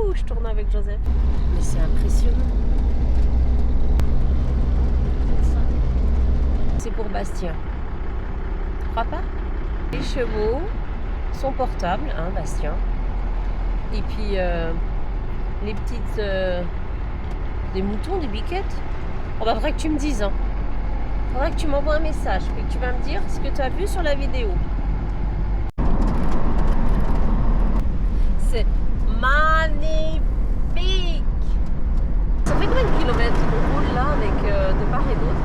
Wouhou, je tourne avec Joseph. Mais c'est impressionnant. C'est pour Bastien. Tu crois pas? Les chevaux sont portables, hein, Bastien. Et puis les petites... des moutons, des biquettes. On va faudrait que tu me dises. Hein. Faudrait que tu m'envoies un message et que tu vas me dire ce que tu as vu sur la vidéo. C'est magnifique. Ça fait combien de kilomètres on roule là avec de part et d'autre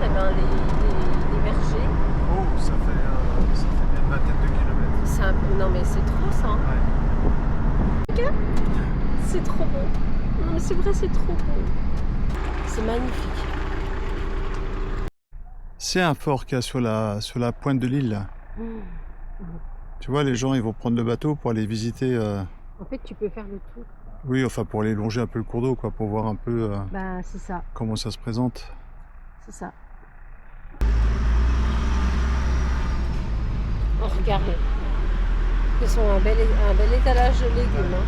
les vergers? Oh, ça fait bien une vingtaine de kilomètres. Non mais c'est trop ça. Ouais. Regarde, c'est trop beau. Non mais c'est vrai, c'est trop beau. C'est magnifique. C'est un fort qu'il y a sur la pointe de l'île. Tu vois, les gens ils vont prendre le bateau pour aller visiter. En fait, tu peux faire le tour. Oui, enfin pour aller longer un peu le cours d'eau, quoi, pour voir un peu Bah, c'est ça. comment ça se présente. C'est ça. Oh, regardez. Ils sont un bel étalage de légumes. Hein.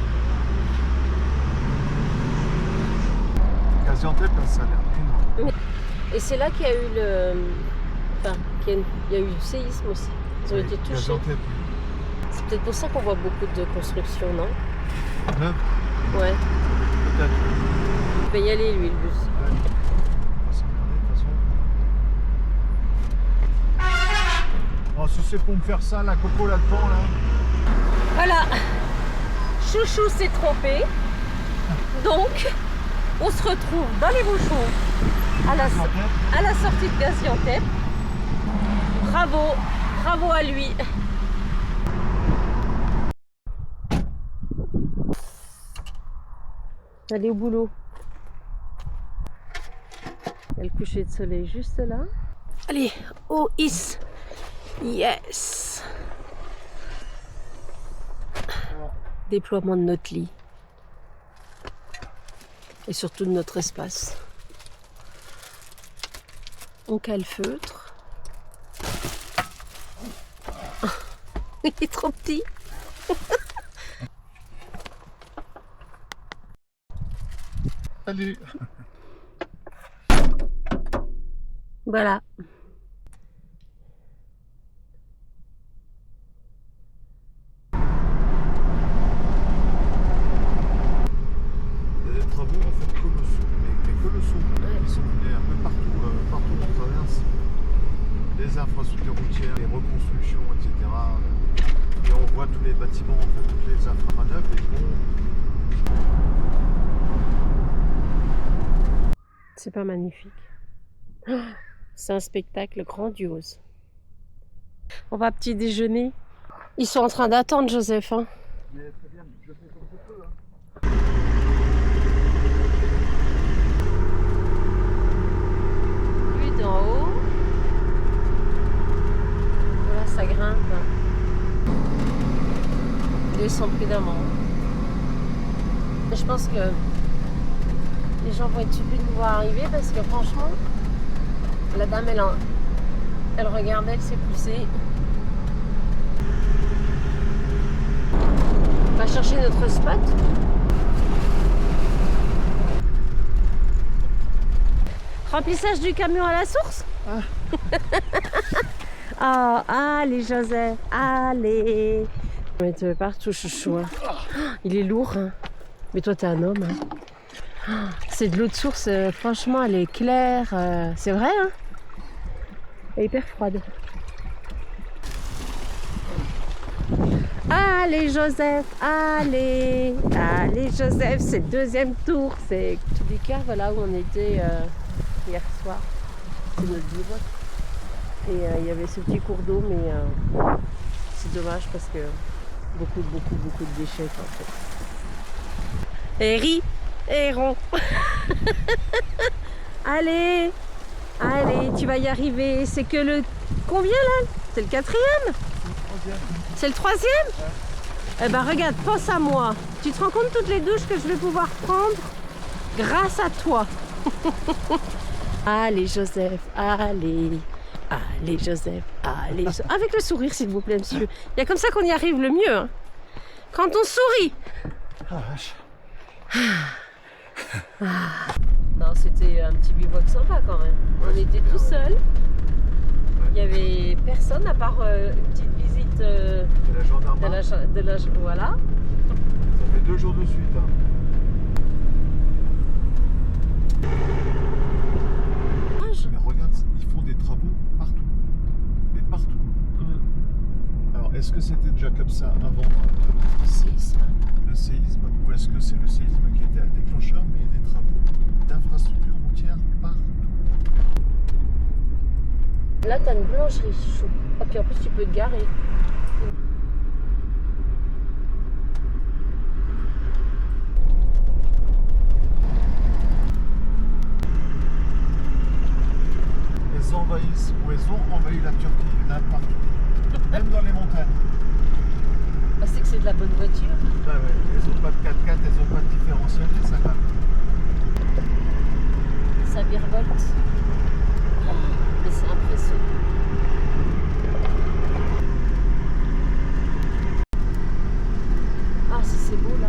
Gaziantep, ça a l'air énorme. Et c'est là qu'il y a eu il y a eu le séisme aussi. Ils ont été touchés. Gaziantep. C'est peut-être pour ça qu'on voit beaucoup de construction, non? Neuf, Ouais. peut-être. Il va y aller, lui, le bus. Ouais. On va s'en regarder, de toute façon. Oh, si c'est pour me faire ça, la coco là-dedans, là. Voilà. Chouchou s'est trompé. Donc, on se retrouve dans les bouchons à la sortie de Gaziantep. Bravo. Bravo à lui. Allez au boulot. Il y a le coucher de soleil juste là. Allez, oh is. Yes. Déploiement de notre lit. Et surtout de notre espace. On calfeutre. Il est trop petit. Salut. Voilà. Il y a des travaux en fait colossaux, mais colossaux. Ils sont menés un peu partout où on traverse. Les infrastructures routières, les reconstructions, etc. Et on voit tous les bâtiments, en fait, toutes les inframanœuvres, les ponts. C'est pas magnifique. C'est un spectacle grandiose. On va petit déjeuner. Ils sont en train d'attendre Joseph. Hein. Mais très bien, je fais comme je peux. Hein. Vue d'en haut. Voilà, ça grimpe. Ils sont prudemment. Je pense que les gens vont être surpris de nous voir arriver parce que franchement, la dame, elle regardait, elle s'est poussée. On va chercher notre spot. Remplissage du camion à la source. Ah. Allez Joseph, allez. Mais tu veux partout chouchou. Hein. Il est lourd. Hein. Mais toi, t'es un homme. Hein. C'est de l'eau de source, franchement, elle est claire. C'est vrai, hein? Elle est hyper froide. Allez, Joseph, allez! Allez, Joseph, c'est le deuxième tour. C'est Tubica, voilà où on était hier soir. C'est notre bureau. Et il y avait ce petit cours d'eau, mais c'est dommage parce que beaucoup de déchets, en fait. Et riz! Et rond. Allez, allez, tu vas y arriver. C'est que le combien là? C'est le 4e? C'est le 3e? Ouais. Eh ben regarde, pense à moi. Tu te rends compte toutes les douches que je vais pouvoir prendre grâce à toi. Allez Joseph, allez. Allez Joseph, allez. Avec le sourire s'il vous plaît monsieur. Il y a comme ça qu'on y arrive le mieux. Hein. Quand on sourit. Ah vache. Non, c'était un petit bivouac sympa quand même. Ouais, On c'était était bien, tout ouais. seul. Il n'y avait personne à part une petite visite De la gendarmerie. voilà. Ça fait 2 jours de suite. Hein. Mais regarde, ils font des travaux partout. Mais partout. Alors, est-ce que c'était déjà comme ça avant le séisme, ou est-ce que c'est le séisme qui était un déclencheur, mais il y a des travaux d'infrastructures routières partout. Là, t'as une boulangerie, chaud. Et puis en plus, tu peux te garer. Elles envahissent, ou elles ont envahi la Turquie, il y en a partout. Même dans les montagnes. Ah, c'est que c'est de la bonne voiture. Bah ouais, elles n'ont pas de 4x4, elles n'ont pas de différentiel, mais ça va. Ça virevolte. Oh, mais c'est impressionnant. Ah, si c'est beau là.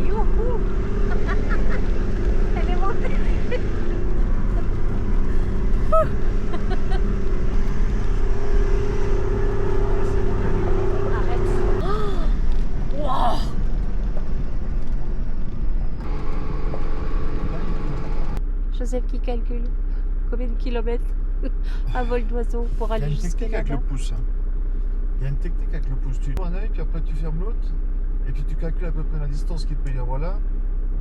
Youhou. Elle est montée. Arrête. Oh. Wow. Joseph qui calcule combien de kilomètres à vol d'oiseau pour Il y a aller une jusqu'à technique avec le là-bas. pouce. Hein. Il y a une technique avec le pouce. Tu ouvres un œil, puis après tu fermes l'autre, et puis tu calcules à peu près la distance qu'il peut y avoir là.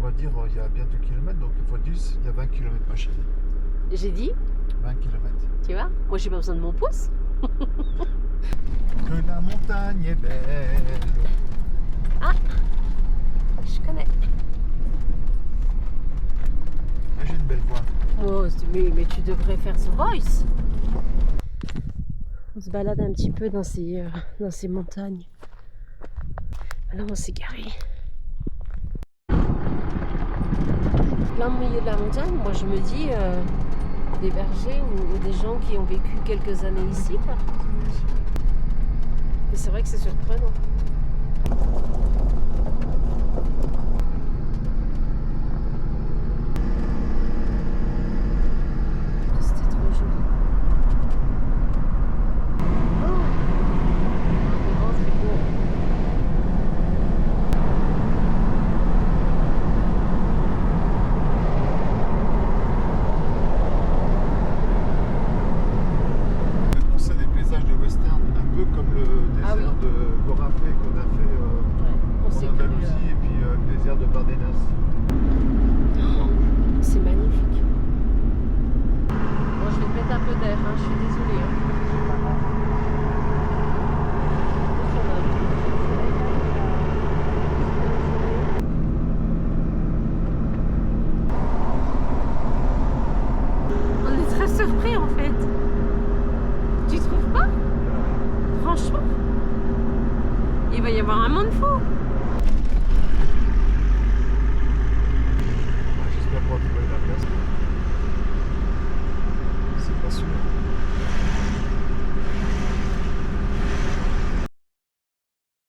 On va dire il y a bientôt kilomètres, donc x 10, il y a 20 km ma chérie. J'ai dit, 20 km. tu vois, moi j'ai pas besoin de mon pouce. Que la montagne est belle. Je connais. Ah, j'ai une belle voix. Oh, mais tu devrais faire The Voice. On se balade un petit peu dans ces montagnes. Là, on s'est garé. Plein milieu de la montagne, moi je me dis des bergers ou des gens qui ont vécu quelques années ici. Quoi. Et c'est vrai que c'est surprenant. C'était trop joli. Oh, c'est beau. C'est des paysages de western, un peu comme le désert Ah oui. de Borafé qu'on a fait Ouais, on s'est en cru, Andalousie et puis le désert de Bardenas. c'est magnifique. Bon, je vais te mettre un peu d'air, hein, je suis désolée. Hein. On est très surpris en fait. Tu trouves pas? Franchement, il va y avoir un monde fou.